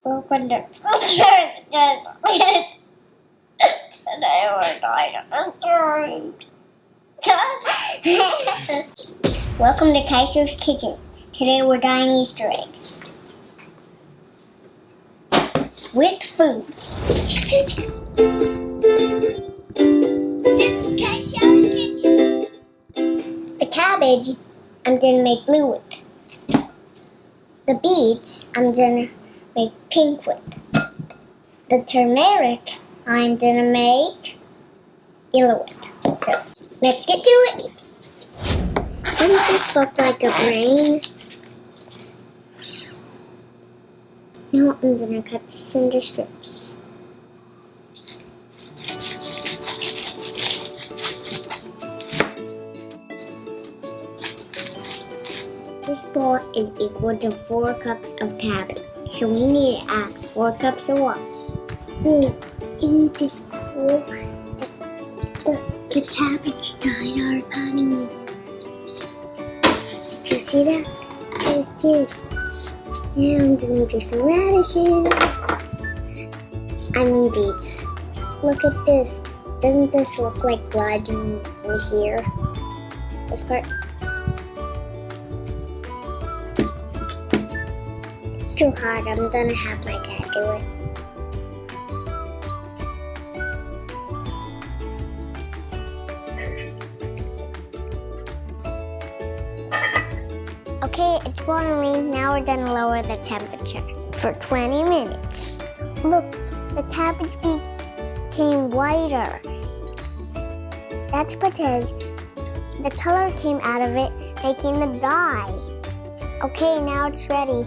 Open the filters, guys. Today we're going to Welcome to Kaiser's Kitchen. Today we're dyeing Easter eggs with food. This is Kaiser's Kitchen. The cabbage, I'm gonna make blue with. The beets, I'm gonna make pink with. The turmeric, I'm gonna make yellow with. So, let's get to it. Doesn't this look like a brain? Now I'm gonna cut this into strips. This bowl is equal to 4 cups of cabbage, so we need to add 4 cups of water. Oh, isn't this cool? The cabbage dyed our cutting. Did you see that? Yes, yes. Now I'm going to do some radishes. I mean beets. Look at this. Doesn't this look like blood in here? This part. It's too hard. I'm gonna have my dad do it. Okay, it's boiling. Now we're gonna lower the temperature for 20 minutes. Look, the cabbage became whiter. That's because the color came out of it, making the dye. Okay, now it's ready.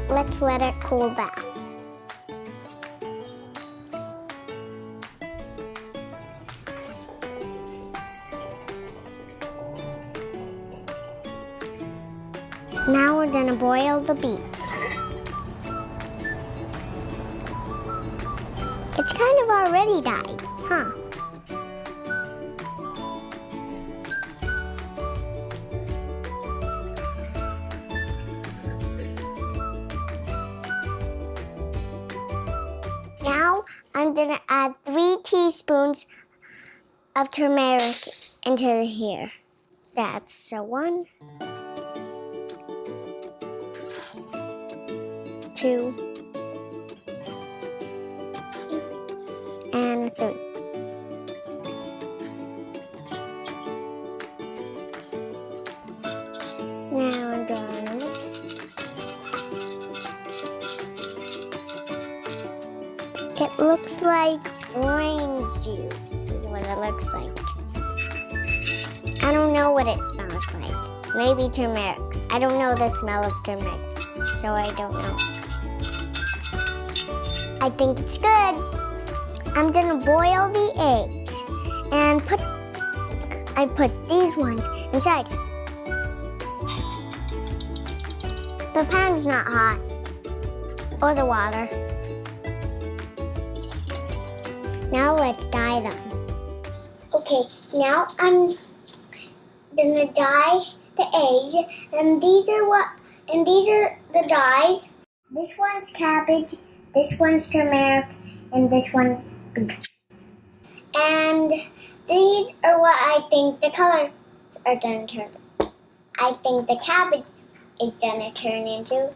Let's let it cool down. Now we're gonna boil the beets. It's kind of already dyed, huh? Now I'm gonna add 3 teaspoons of turmeric into here. That's 1, 2, and 3. Now I'm gonna mix. It looks like orange juice is what it looks like. I don't know what it smells like. Maybe turmeric. I don't know the smell of turmeric, so I don't know. I think it's good. I'm gonna boil the eggs and I put these ones inside. The pan's not hot, or the water. Now let's dye them. Okay, now I'm gonna dye the eggs, and these are the dyes. This one's cabbage, this one's turmeric, and this one's beets. And these are what I think the colors are gonna turn. I think the cabbage is gonna turn into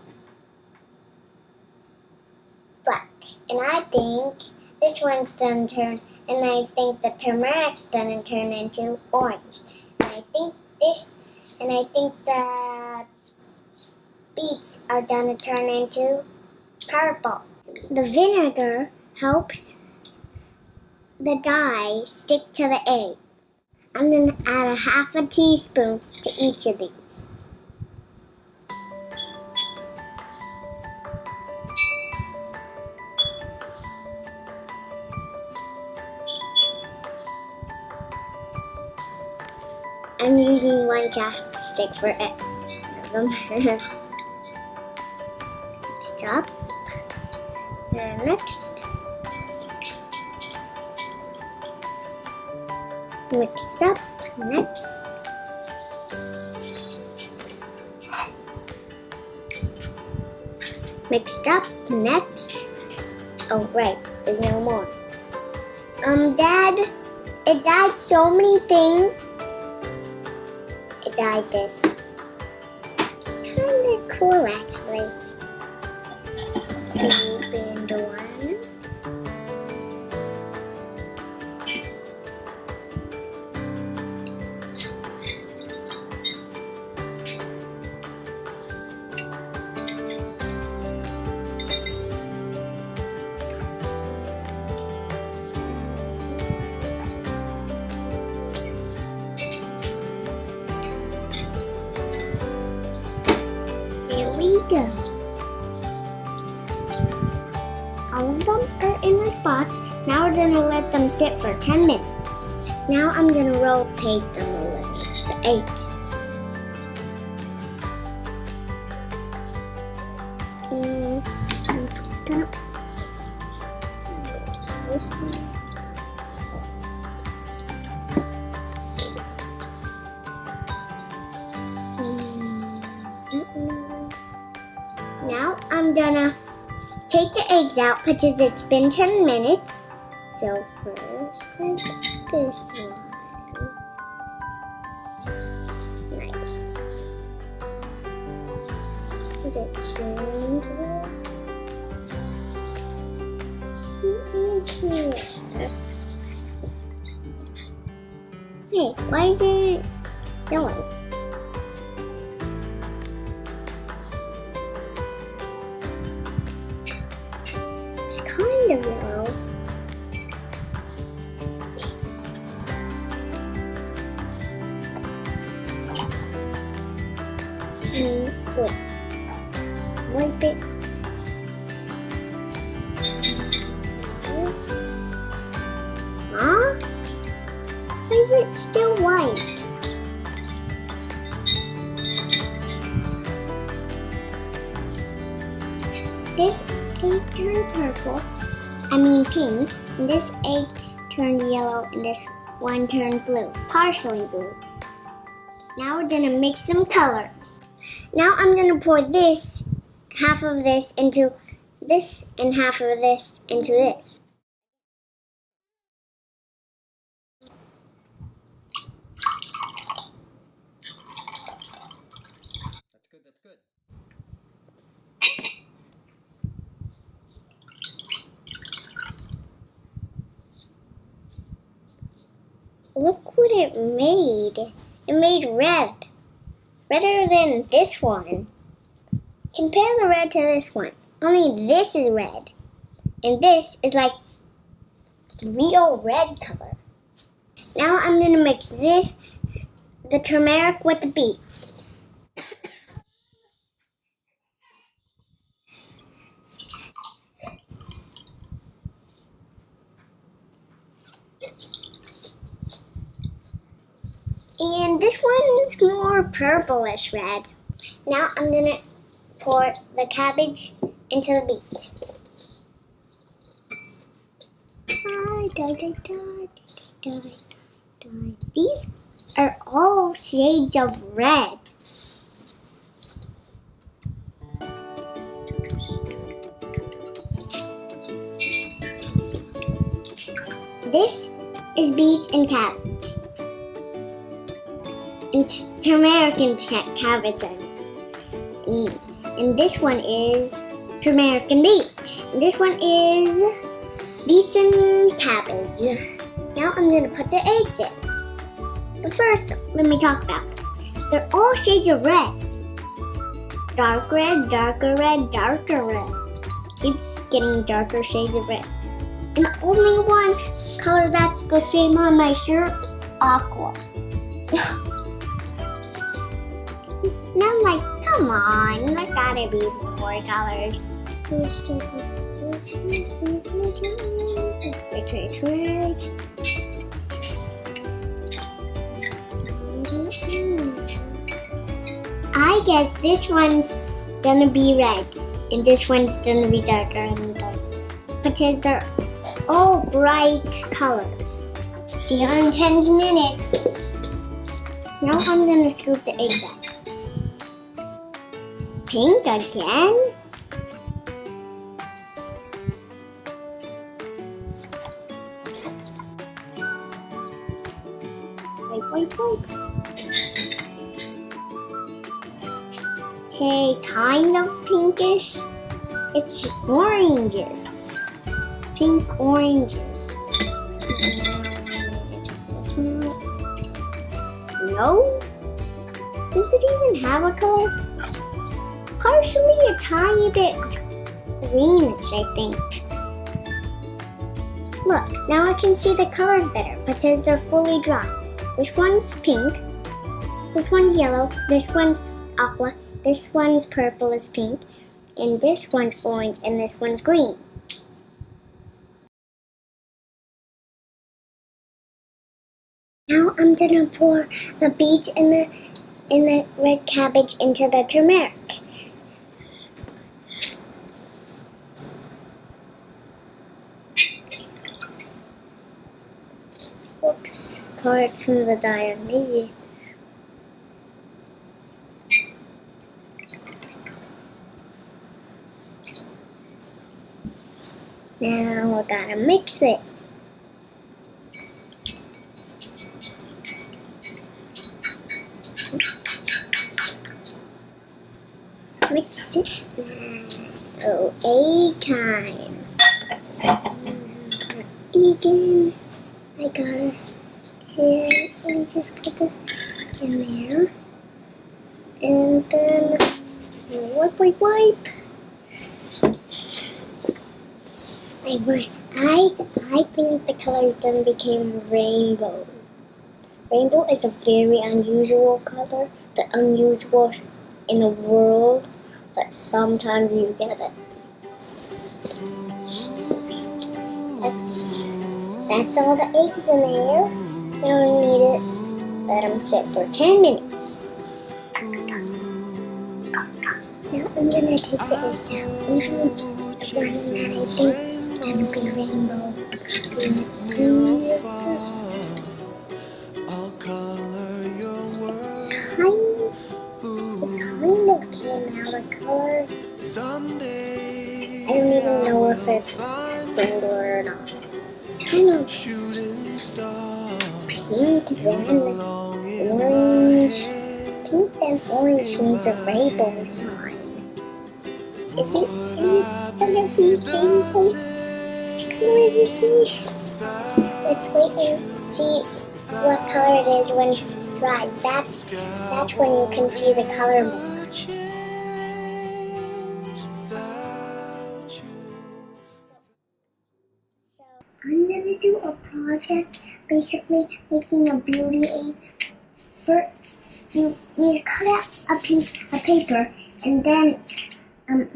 black, and I think this one's gonna turn, and I think the turmeric's gonna turn into orange. And I think the beets are gonna turn into purple. The vinegar helps the dye stick to the eggs. I'm gonna add 1/2 teaspoon to each of these. I'm using one chopstick for it. Stop. And next. Mixed up. Next. Mixed up. Next. Oh, right, there's no more. Dad, it died so many things. It died this. Kinda cool, actually. Scoop into one. There we go. All of them are in their spots. Now we're gonna let them sit for 10 minutes. Now I'm gonna rotate them a little, the eggs. I'm gonna this one. Now I'm gonna take the eggs out because it's been 10 minutes. So first I take this one. Nice. So it turned here. Hey, why is it yellow? It's kind of yellow. Wait. Wipe it. Huh? Why is it still white? This egg turned purple, pink, and this egg turned yellow, and this one turned blue, partially blue. Now we're gonna mix some colors. Now I'm gonna pour this, half of this into this, and half of this into this. That's good. Look what it made. It made red. Redder than this one. Compare the red to this one. Only this is red. And this is like real red color. Now I'm going to mix this, the turmeric with the beets. And this one is more purplish red. Now I'm going to pour the cabbage into the beets. These are all shades of red. This is beets and cabbage. And turmeric and cabbage. And this one is turmeric and beets. And this one is beets and cabbage. Now I'm going to put the eggs in. But first, let me talk about them. They're all shades of red. Dark red, darker red, darker red. Keeps getting darker shades of red. And only one color that's the same on my shirt, aqua. And I'm like, come on, there gotta be more colors. Wait. I guess this one's gonna be red, and this one's gonna be darker and darker. Because they're all bright colors. See you in 10 minutes. Now I'm gonna scoop the eggs out. Pink again? Wipe. Okay, kind of pinkish. It's oranges. Pink oranges. No? Does it even have a color? Partially a tiny bit greenish, I think. Look, now I can see the colors better, because they're fully dry. This one's pink, this one's yellow, this one's aqua, this one's purple is pink, and this one's orange, and this one's green. Now I'm gonna pour the beets and the red cabbage into the turmeric. Whoops, poured some of the dye on me. Now we gotta mix it. Mixed it. Now, egg time. Again, I gotta. Here, let me just put this in there. And then, wipe. I think the colors then became rainbow. Rainbow is a very unusual color, the unusual in the world, but sometimes you get it. That's all the eggs in there. Now we need it. Let them sit for 10 minutes. Now I'm gonna take the eggs out. Usually the one that I think's gonna be rainbow. Let's see first. Kind of came out of color. I don't even know if it's rainbow or not. It's kind of pink and orange. Pink and orange means a rainbow sign. Is it gonna be rainbow? Let's wait and see what color it is when it dries. That's when you can see the color more. So I'm gonna do a project, basically making a beauty aid. First, you cut out a piece of paper and then a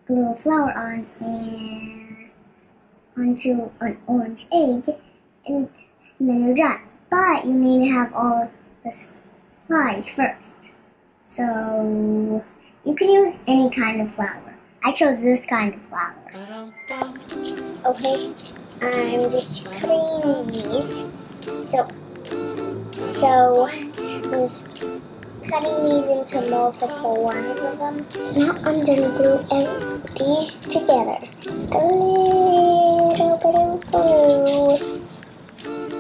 little flour on and onto an orange egg, and then you're done. But you need to have all the slides first. So you can use any kind of flour. I chose this kind of flour. Okay, I'm just cutting these. So I'm just cutting these into multiple ones of them. Now I'm gonna glue these together. A little bit of glue.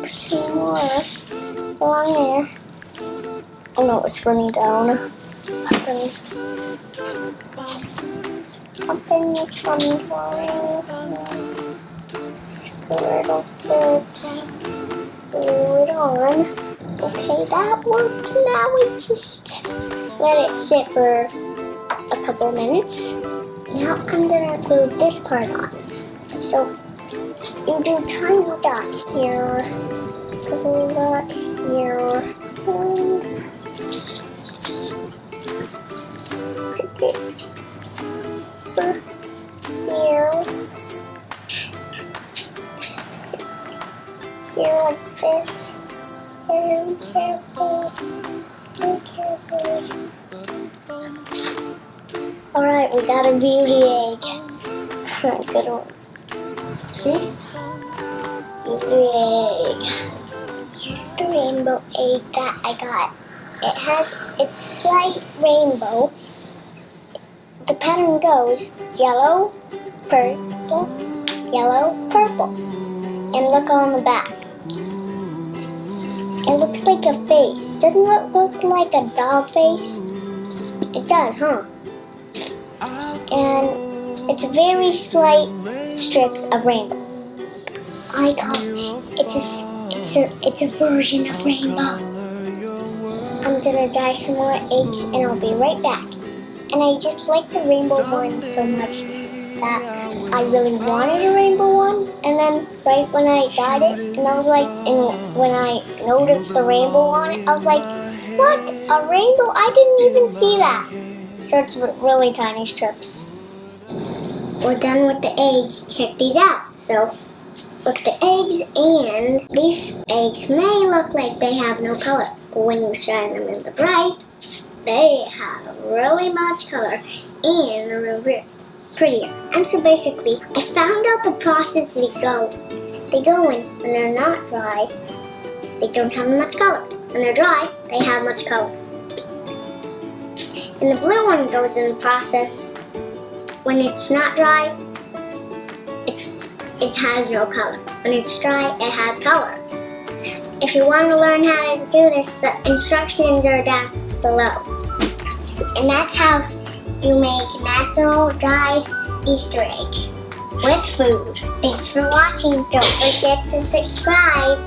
Put some more along there. Oh no, it's running down. Up in the sunflowers. Squirt it. Glue it on. Okay, that worked. Now we just let it sit for a couple minutes. Now I'm gonna glue this part on. So you do tiny dots here, little dot here, and stick it here, here like this. Very careful. Alright, we got a beauty egg. Good one. See? Beauty egg. Here's the rainbow egg that I got. It's slight rainbow. The pattern goes yellow, purple, yellow, purple. And look on the back. It looks like a face. Doesn't it look like a dog face? It does, huh? And it's very slight strips of rainbow. I call it's a version of rainbow. I'm gonna dye some more eggs and I'll be right back. And I just like the rainbow one so much that I really wanted a rainbow one. And then right when I dyed it, and I was like, and when I noticed the rainbow on it, I was like, what? A rainbow? I didn't even see that. So it's really tiny strips. We're done with the eggs. Check these out. So look at the eggs, and these eggs may look like they have no color, but when you shine them in the bright, they have really much color and they're really prettier. And so basically, I found out the process they go in when they're not dry. They don't have much color. When they're dry, they have much color. And the blue one goes in the process when it's not dry. It has no color. When it's dry, it has color. If you want to learn how to do this, the instructions are down below. And that's how you make natural dyed Easter eggs with food. Thanks for watching. Don't forget to subscribe.